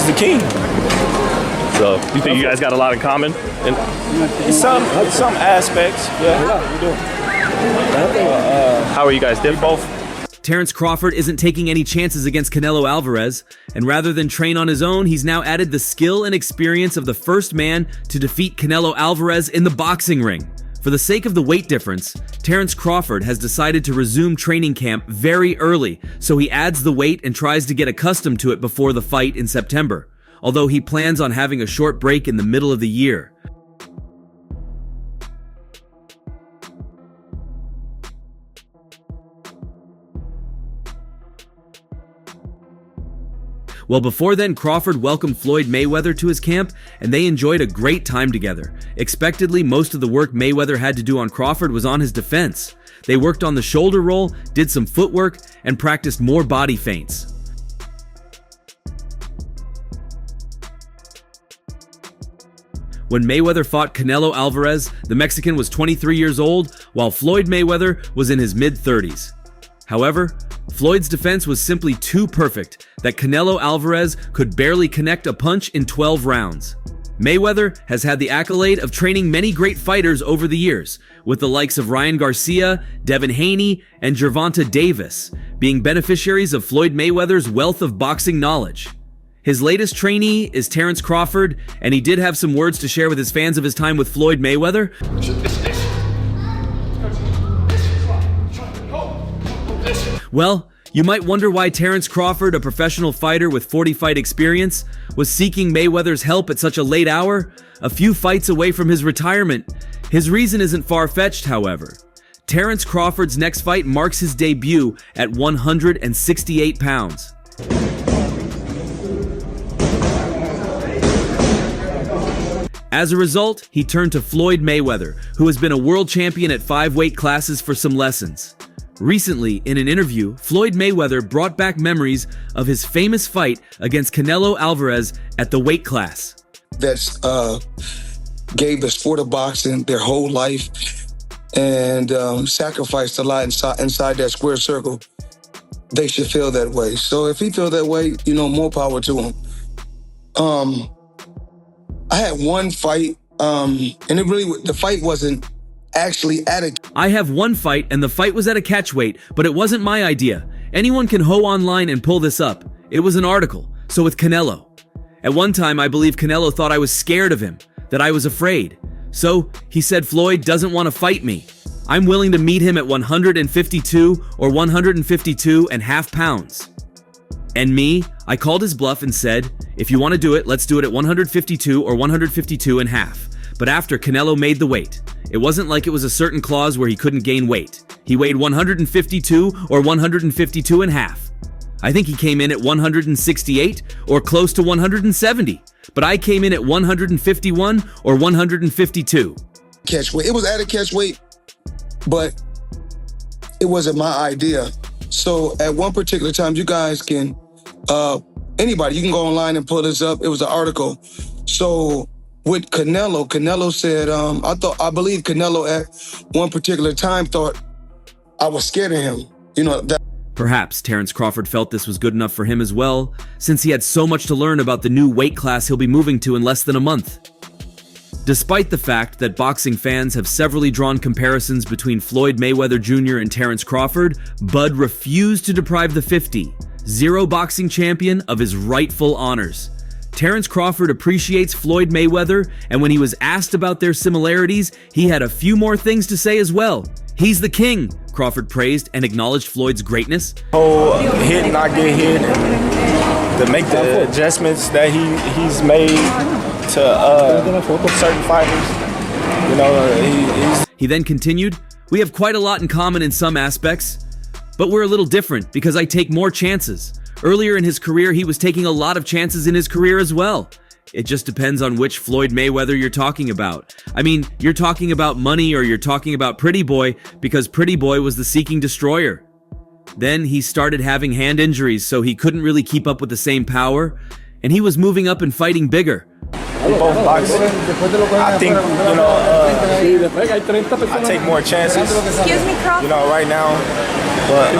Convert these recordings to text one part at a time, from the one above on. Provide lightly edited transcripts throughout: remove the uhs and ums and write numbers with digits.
the king. So, you think you guys got a lot in common? In some aspects, yeah, we do. How are you guys different? Both. Terence Crawford isn't taking any chances against Canelo Alvarez, and rather than train on his own, he's now added the skill and experience of the first man to defeat Canelo Alvarez in the boxing ring. For the sake of the weight difference, Terence Crawford has decided to resume training camp very early, so he adds the weight and tries to get accustomed to it before the fight in September, although he plans on having a short break in the middle of the year. Well, before then, Crawford welcomed Floyd Mayweather to his camp, and they enjoyed a great time together. Expectedly, most of the work Mayweather had to do on Crawford was on his defense. They worked on the shoulder roll, did some footwork, and practiced more body feints. When Mayweather fought Canelo Alvarez, the Mexican was 23 years old, while Floyd Mayweather was in his mid-30s. However, Floyd's defense was simply too perfect that Canelo Alvarez could barely connect a punch in 12 rounds. Mayweather has had the accolade of training many great fighters over the years, with the likes of Ryan Garcia, Devin Haney, and Gervonta Davis being beneficiaries of Floyd Mayweather's wealth of boxing knowledge. His latest trainee is Terence Crawford, and he did have some words to share with his fans of his time with Floyd Mayweather. Well, you might wonder why Terence Crawford, a professional fighter with 40-fight experience, was seeking Mayweather's help at such a late hour, a few fights away from his retirement. His reason isn't far-fetched, however. Terence Crawford's next fight marks his debut at 168 pounds. As a result, he turned to Floyd Mayweather, who has been a world champion at 5 weight classes, for some lessons. Recently, in an interview, Floyd Mayweather brought back memories of his famous fight against Canelo Alvarez at the weight class. That's gave the sport of boxing their whole life and sacrificed a lot inside that square circle. They should feel that way. So if he feels that way, more power to him. I had one fight, and the fight wasn't actually at a... I have one fight, and the fight was at a catchweight, but it wasn't my idea. Anyone can hoe online and pull this up. It was an article, so with Canelo. At one time, I believe Canelo thought I was scared of him, that I was afraid. So, he said Floyd doesn't want to fight me. I'm willing to meet him at 152 or 152.5 pounds. And me, I called his bluff and said, if you want to do it, let's do it at 152 or 152.5. But after Canelo made the weight, it wasn't like it was a certain clause where he couldn't gain weight. He weighed 152 or 152.5. I think he came in at 168 or close to 170, but I came in at 151 or 152. Catchweight. It was at a catchweight, but it wasn't my idea. So at one particular time, you guys can, anybody, you can go online and pull this up. It was an article. So with Canelo said, I believe Canelo at one particular time thought I was scared of him. Perhaps Terence Crawford felt this was good enough for him as well, since he had so much to learn about the new weight class he'll be moving to in less than a month. Despite the fact that boxing fans have severally drawn comparisons between Floyd Mayweather Jr. and Terence Crawford, Bud refused to deprive the 50-0 boxing champion of his rightful honors. Terence Crawford appreciates Floyd Mayweather, and when he was asked about their similarities, he had a few more things to say as well. He's the king, Crawford praised and acknowledged Floyd's greatness. Hit and not get hit, to make the adjustments that he's made to certain fighters. He then continued, we have quite a lot in common in some aspects, but we're a little different because I take more chances. Earlier in his career, he was taking a lot of chances in his career as well. It just depends on which Floyd Mayweather you're talking about. I mean, you're talking about money or you're talking about Pretty Boy, because Pretty Boy was the seeking destroyer. Then he started having hand injuries, so he couldn't really keep up with the same power, and he was moving up and fighting bigger. We both boxing. I think, I take more chances. Excuse me, Crawford. Right now. But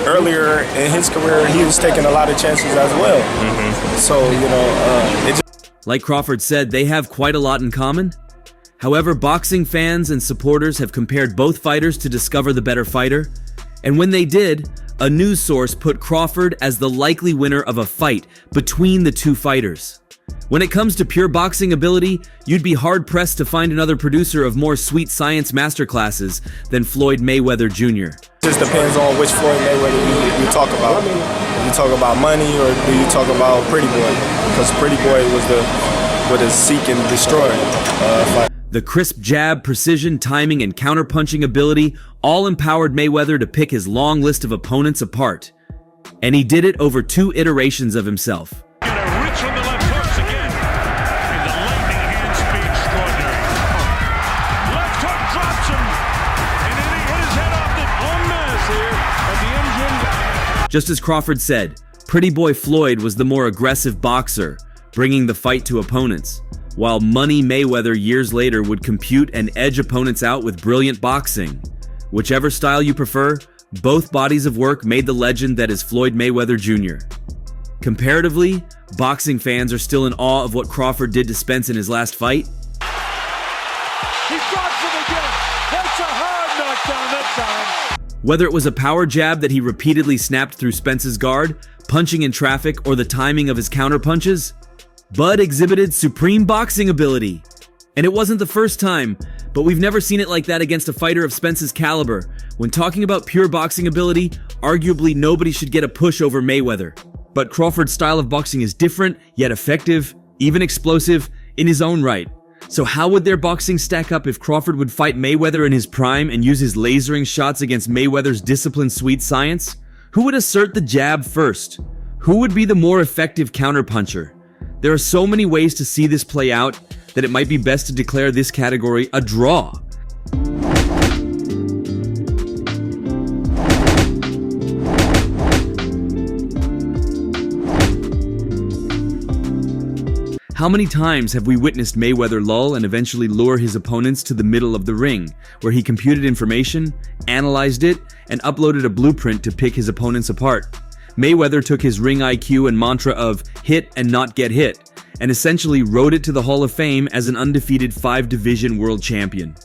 earlier in his career, he was taking a lot of chances as well. So, it just... Like Crawford said, they have quite a lot in common. However, boxing fans and supporters have compared both fighters to discover the better fighter. And when they did, a news source put Crawford as the likely winner of a fight between the two fighters. When it comes to pure boxing ability, you'd be hard-pressed to find another producer of more sweet science masterclasses than Floyd Mayweather Jr. Just depends on which Floyd Mayweather you talk about. You talk about money, or do you talk about Pretty Boy? Because Pretty Boy was the seek and destroy fight. The crisp jab, precision, timing, and counter-punching ability all empowered Mayweather to pick his long list of opponents apart. And he did it over 2 iterations of himself. Just as Crawford said, Pretty Boy Floyd was the more aggressive boxer, bringing the fight to opponents, while Money Mayweather years later would compute and edge opponents out with brilliant boxing. Whichever style you prefer, both bodies of work made the legend that is Floyd Mayweather Jr. Comparatively, boxing fans are still in awe of what Crawford did to Spence in his last fight. He drops him again. That's a hard knockdown that time. Whether it was a power jab that he repeatedly snapped through Spence's guard, punching in traffic, or the timing of his counter punches, Bud exhibited supreme boxing ability. And it wasn't the first time, but we've never seen it like that against a fighter of Spence's caliber. When talking about pure boxing ability, arguably nobody should get a push over Mayweather. But Crawford's style of boxing is different, yet effective, even explosive, in his own right. So how would their boxing stack up if Crawford would fight Mayweather in his prime and use his lasering shots against Mayweather's disciplined sweet science? Who would assert the jab first? Who would be the more effective counterpuncher? There are so many ways to see this play out that it might be best to declare this category a draw. How many times have we witnessed Mayweather lull and eventually lure his opponents to the middle of the ring, where he computed information, analyzed it, and uploaded a blueprint to pick his opponents apart? Mayweather took his ring IQ and mantra of hit and not get hit, and essentially rode it to the Hall of Fame as an undefeated 5-division world champion.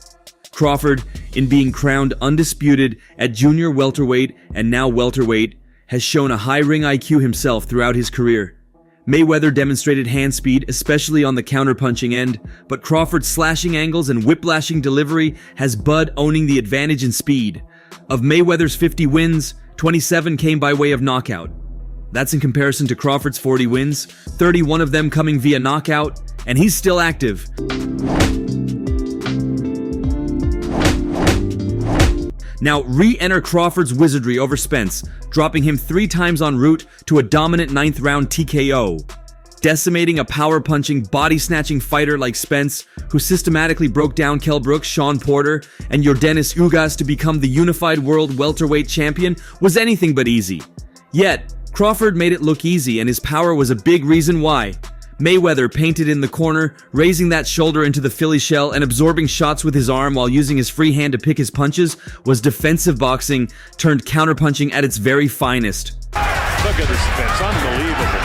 Crawford, in being crowned undisputed at junior welterweight and now welterweight, has shown a high ring IQ himself throughout his career. Mayweather demonstrated hand speed, especially on the counterpunching end, but Crawford's slashing angles and whiplashing delivery has Bud owning the advantage in speed. Of Mayweather's 50 wins, 27 came by way of knockout. That's in comparison to Crawford's 40 wins, 31 of them coming via knockout, and he's still active. Now re-enter Crawford's wizardry over Spence, dropping him 3 times en route to a dominant 9th round TKO. Decimating a power-punching, body-snatching fighter like Spence, who systematically broke down Kell Brooks, Sean Porter, and Yordenis Ugas to become the unified world welterweight champion, was anything but easy. Yet, Crawford made it look easy, and his power was a big reason why. Mayweather painted in the corner, raising that shoulder into the Philly shell and absorbing shots with his arm while using his free hand to pick his punches was defensive boxing turned counterpunching at its very finest. Look at this defense, unbelievable.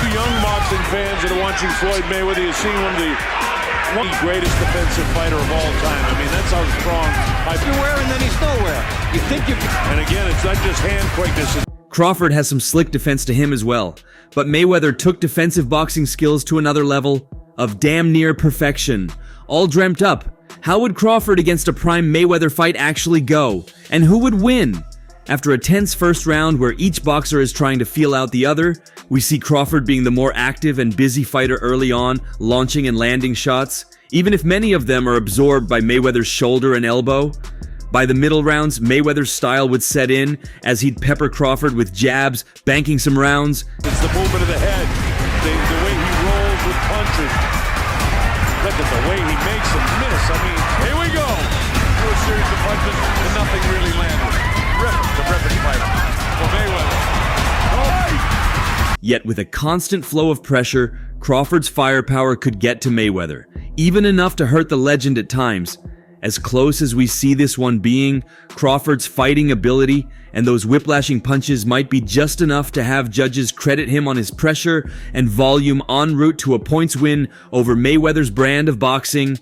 The young boxing fans that are watching Floyd Mayweather, you're seeing one of the greatest defensive fighter of all time. I mean, that's how strong. You're wearing, then he's nowhere. You think you can. And again, it's not just hand quickness. Crawford has some slick defense to him as well, but Mayweather took defensive boxing skills to another level of damn near perfection. All dreamt up. How would Crawford against a prime Mayweather fight actually go? And who would win? After a tense first round where each boxer is trying to feel out the other, we see Crawford being the more active and busy fighter early on, launching and landing shots, even if many of them are absorbed by Mayweather's shoulder and elbow. By the middle rounds, Mayweather's style would set in as he'd pepper Crawford with jabs, banking some rounds. It's the movement of the head, the way he rolls with punches. Look at the way he makes them miss. I mean, here we go. Through a series of punches and nothing really landed. Terrific fighter for Mayweather. Yet with a constant flow of pressure, Crawford's firepower could get to Mayweather, even enough to hurt the legend at times. As close as we see this one being, Crawford's fighting ability and those whiplashing punches might be just enough to have judges credit him on his pressure and volume en route to a points win over Mayweather's brand of boxing.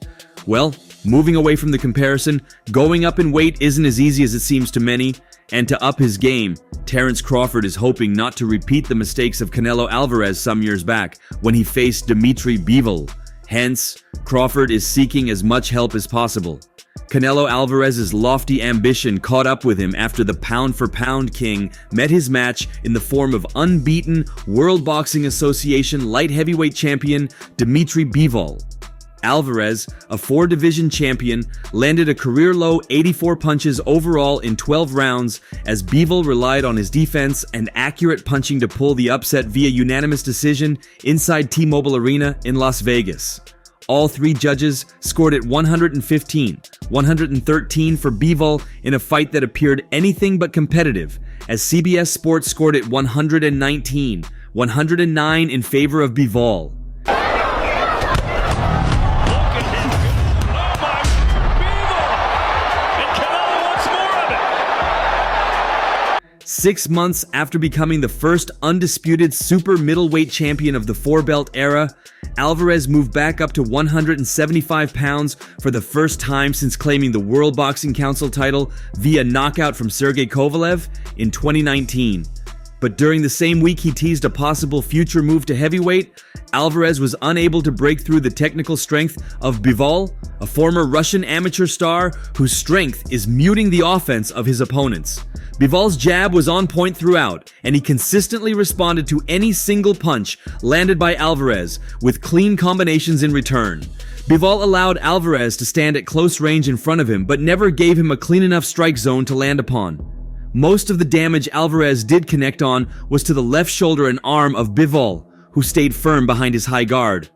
Well, moving away from the comparison, going up in weight isn't as easy as it seems to many, and to up his game, Terence Crawford is hoping not to repeat the mistakes of Canelo Alvarez some years back when he faced Bevol. Hence, Crawford is seeking as much help as possible. Canelo Alvarez's lofty ambition caught up with him after the pound-for-pound king met his match in the form of unbeaten World Boxing Association light heavyweight champion Bevol. Alvarez, a 4-division champion, landed a career-low 84 punches overall in 12 rounds as Bevol relied on his defense and accurate punching to pull the upset via unanimous decision inside T-Mobile Arena in Las Vegas. All 3 judges scored at 115, 113 for Bevol in a fight that appeared anything but competitive, as CBS Sports scored at 119, 109 in favor of Bevol. 6 months after becoming the first undisputed super middleweight champion of the 4-belt era, Alvarez moved back up to 175 pounds for the first time since claiming the World Boxing Council title via knockout from Sergey Kovalev in 2019. But during the same week he teased a possible future move to heavyweight, Alvarez was unable to break through the technical strength of Bevol, a former Russian amateur star whose strength is muting the offense of his opponents. Bevol's jab was on point throughout, and he consistently responded to any single punch landed by Alvarez with clean combinations in return. Bevol allowed Alvarez to stand at close range in front of him, but never gave him a clean enough strike zone to land upon. Most of the damage Alvarez did connect on was to the left shoulder and arm of Bevol, who stayed firm behind his high guard.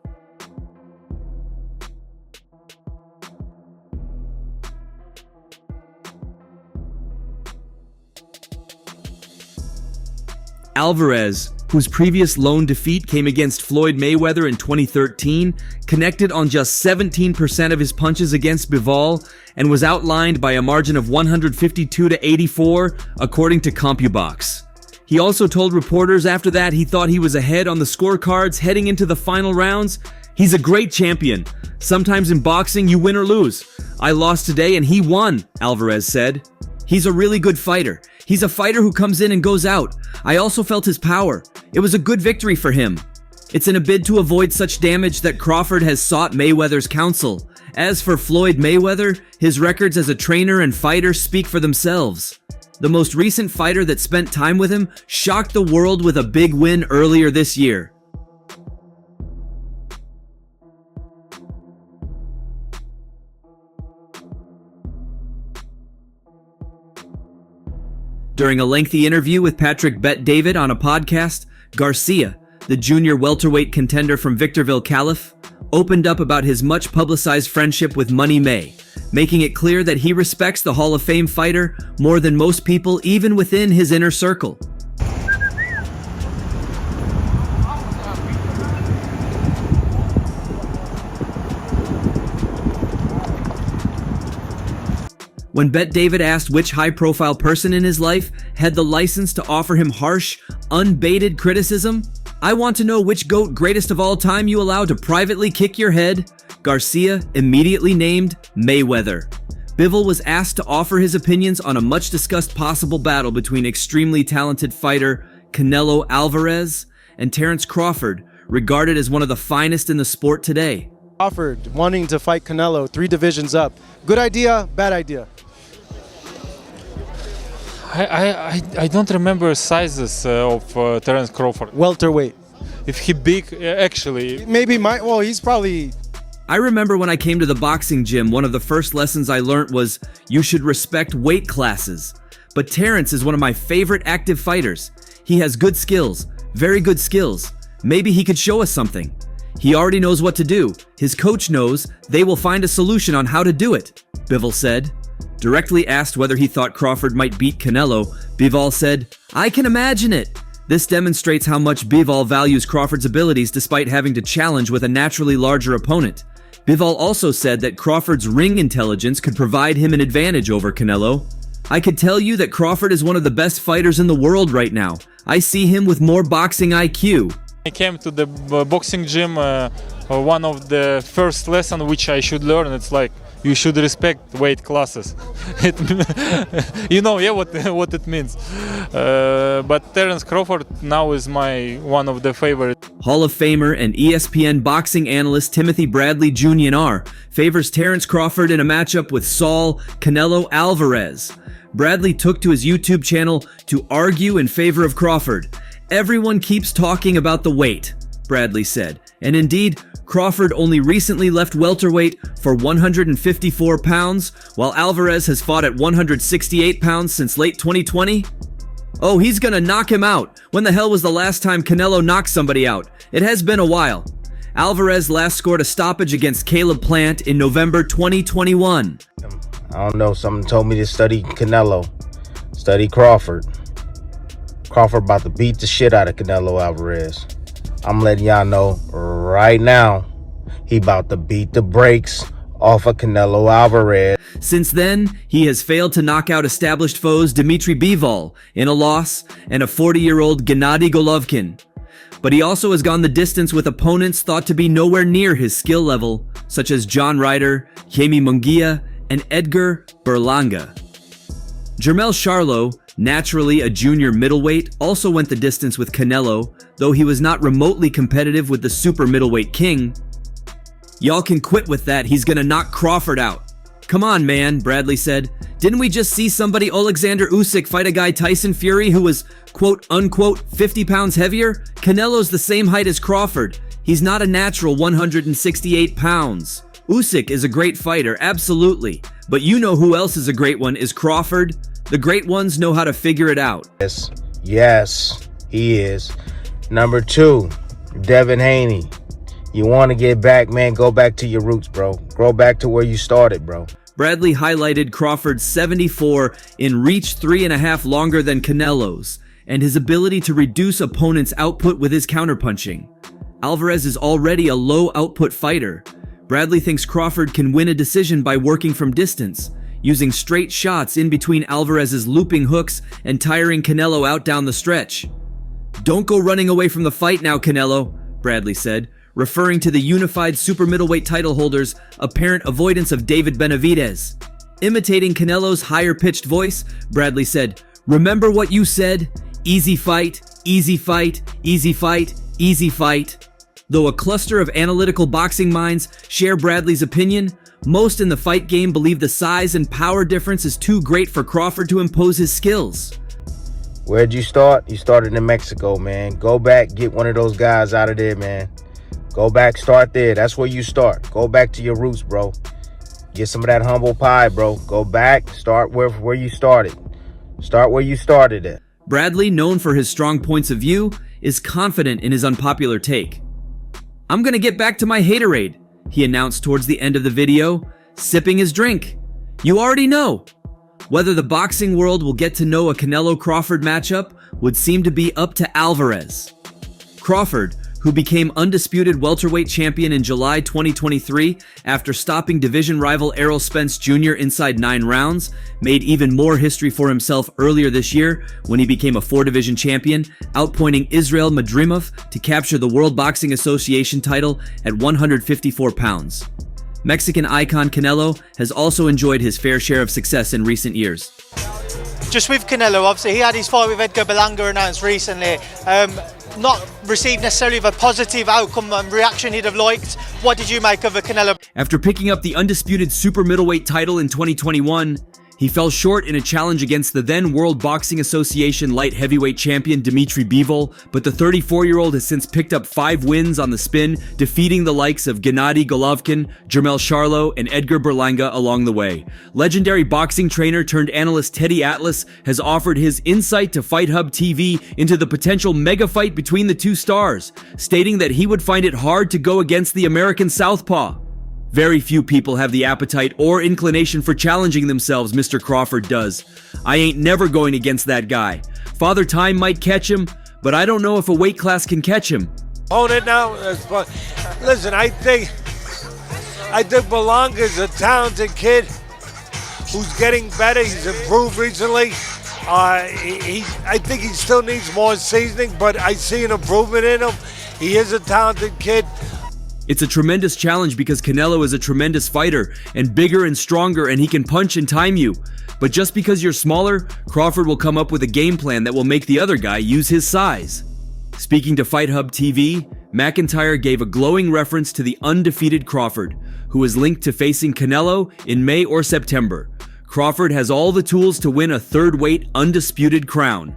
Alvarez, whose previous lone defeat came against Floyd Mayweather in 2013, connected on just 17% of his punches against Bevol and was outlined by a margin of 152 to 84, according to CompuBox. He also told reporters after that he thought he was ahead on the scorecards heading into the final rounds. "He's a great champion. Sometimes in boxing you win or lose. I lost today and he won," Alvarez said. "He's a really good fighter. He's a fighter who comes in and goes out. I also felt his power. It was a good victory for him. It's in a bid to avoid such damage that Crawford has sought Mayweather's counsel. As for Floyd Mayweather, his records as a trainer and fighter speak for themselves. The most recent fighter that spent time with him shocked the world with a big win earlier this year." During a lengthy interview with Patrick Bet David on a podcast, Garcia, the junior welterweight contender from Victorville, Calif, opened up about his much-publicized friendship with Money May, making it clear that he respects the Hall of Fame fighter more than most people even within his inner circle. When Bet David asked which high-profile person in his life had the license to offer him harsh, unbaited criticism, "I want to know which GOAT greatest of all time you allow to privately kick your head," Garcia immediately named Mayweather. Bevol was asked to offer his opinions on a much-discussed possible battle between extremely talented fighter Canelo Alvarez and Terence Crawford, regarded as one of the finest in the sport today. Crawford wanting to fight Canelo 3 divisions up. Good idea, bad idea? I don't remember sizes of Terence Crawford. Welterweight. If he big, actually. Maybe he's probably... I remember when I came to the boxing gym, one of the first lessons I learned was you should respect weight classes. But Terence is one of my favorite active fighters. He has good skills, very good skills. Maybe he could show us something. He already knows what to do. His coach knows. They will find a solution on how to do it, Bevol said. Directly asked whether he thought Crawford might beat Canelo, Bevol said, "I can imagine it." This demonstrates how much Bevol values Crawford's abilities despite having to challenge with a naturally larger opponent. Bevol also said that Crawford's ring intelligence could provide him an advantage over Canelo. I could tell you that Crawford is one of the best fighters in the world right now. I see him with more boxing IQ. I came to the boxing gym, one of the first lessons which I should learn, it's like you should respect weight classes. You know, yeah, what it means. But Terence Crawford now is one of the favorites. Hall of Famer and ESPN boxing analyst Timothy Bradley Jr. favors Terence Crawford in a matchup with Saul Canelo Alvarez. Bradley took to his YouTube channel to argue in favor of Crawford. Everyone keeps talking about the weight, Bradley said. And indeed, Crawford only recently left welterweight for 154 pounds, while Alvarez has fought at 168 pounds since late 2020. Oh, he's gonna knock him out. When the hell was the last time Canelo knocked somebody out? It has been a while. Alvarez last scored a stoppage against Caleb Plant in November 2021. I don't know, something told me to study Canelo, study Crawford. Crawford about to beat the shit out of Canelo Alvarez. I'm letting y'all know right now, he about to beat the brakes off of Canelo Alvarez. Since then, he has failed to knock out established foes Dmitry Bevol in a loss and a 40-year-old Gennady Golovkin. But he also has gone the distance with opponents thought to be nowhere near his skill level, such as John Ryder, Jaime Munguia, and Edgar Berlanga. Jermell Charlo, naturally a junior middleweight, also went the distance with Canelo, though he was not remotely competitive with the super middleweight king. Y'all can quit with that, he's gonna knock Crawford out. Come on, man, Bradley said. Didn't we just see somebody Alexander Usyk fight a guy Tyson Fury who was, quote unquote, 50 pounds heavier? Canelo's the same height as Crawford. He's not a natural 168 pounds. Usyk is a great fighter, absolutely. But you know who else is a great one is Crawford. The great ones know how to figure it out. Yes, he is. Number 2, Devin Haney. You want to get back, man, go back to your roots, bro. Go back to where you started, bro. Bradley highlighted Crawford's 74 in reach 3.5 longer than Canelo's, and his ability to reduce opponents' output with his counterpunching. Alvarez is already a low-output fighter. Bradley thinks Crawford can win a decision by working from distance, using straight shots in between Alvarez's looping hooks and tiring Canelo out down the stretch. Don't go running away from the fight now, Canelo, Bradley said, referring to the unified super middleweight title holder's apparent avoidance of David Benavidez. Imitating Canelo's higher-pitched voice, Bradley said, "Remember what you said? Easy fight, easy fight, easy fight, easy fight." Though a cluster of analytical boxing minds share Bradley's opinion, most in the fight game believe the size and power difference is too great for Crawford to impose his skills. Where'd you start? You started in Mexico, man. Go back, get one of those guys out of there, man. Go back, start there. That's where you start. Go back to your roots, bro. Get some of that humble pie, bro. Go back, start where you started. Start where you started at. Bradley, known for his strong points of view, is confident in his unpopular take. "I'm gonna get back to my haterade," he announced towards the end of the video, sipping his drink. You already know. Whether the boxing world will get to know a Canelo-Crawford matchup would seem to be up to Alvarez. Crawford, who became undisputed welterweight champion in July 2023 after stopping division rival Errol Spence Jr. inside 9 rounds, made even more history for himself earlier this year when he became a 4-division champion, outpointing Israel Madrimov to capture the World Boxing Association title at 154 pounds. Mexican icon Canelo has also enjoyed his fair share of success in recent years. Just with Canelo, obviously he had his fight with Edgar Berlanga announced recently. Not received necessarily a positive outcome and reaction he'd have liked. What did you make of the Canelo? After picking up the undisputed super middleweight title in 2021, he fell short in a challenge against the then World Boxing Association light heavyweight champion Dmitry Bevol, but the 34-year-old has since picked up 5 wins on the spin, defeating the likes of Gennady Golovkin, Jermell Charlo, and Edgar Berlanga along the way. Legendary boxing trainer turned analyst Teddy Atlas has offered his insight to Fight Hub TV into the potential mega fight between the two stars, stating that he would find it hard to go against the American southpaw. Very few people have the appetite or inclination for challenging themselves, Mr. Crawford does. I ain't never going against that guy. Father Time might catch him, but I don't know if a weight class can catch him. Own it now. That's fun. Listen, I think I think Belanga's a talented kid who's getting better. He's improved recently. I think he still needs more seasoning, but I see an improvement in him. He is a talented kid. It's a tremendous challenge because Canelo is a tremendous fighter and bigger and stronger, and he can punch and time you. But just because you're smaller, Crawford will come up with a game plan that will make the other guy use his size. Speaking to Fight Hub TV, McIntyre gave a glowing reference to the undefeated Crawford, who is linked to facing Canelo in May or September. Crawford has all the tools to win a third-weight undisputed crown.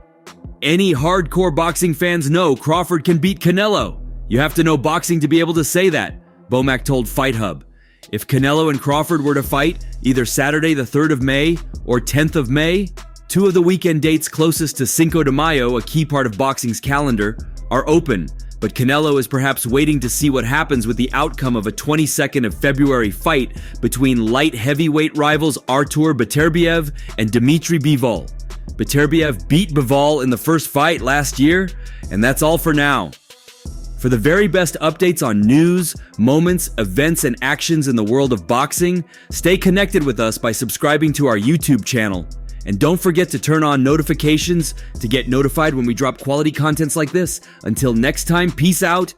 Any hardcore boxing fans know Crawford can beat Canelo. You have to know boxing to be able to say that, Bomac told Fight Hub. If Canelo and Crawford were to fight either Saturday the 3rd of May or 10th of May, two of the weekend dates closest to Cinco de Mayo, a key part of boxing's calendar, are open, but Canelo is perhaps waiting to see what happens with the outcome of a 22nd of February fight between light heavyweight rivals Artur Beterbiev and Dmitry Bevol. Beterbiev beat Bevol in the first fight last year, and that's all for now. For the very best updates on news, moments, events, and actions in the world of boxing, stay connected with us by subscribing to our YouTube channel. And don't forget to turn on notifications to get notified when we drop quality contents like this. Until next time, peace out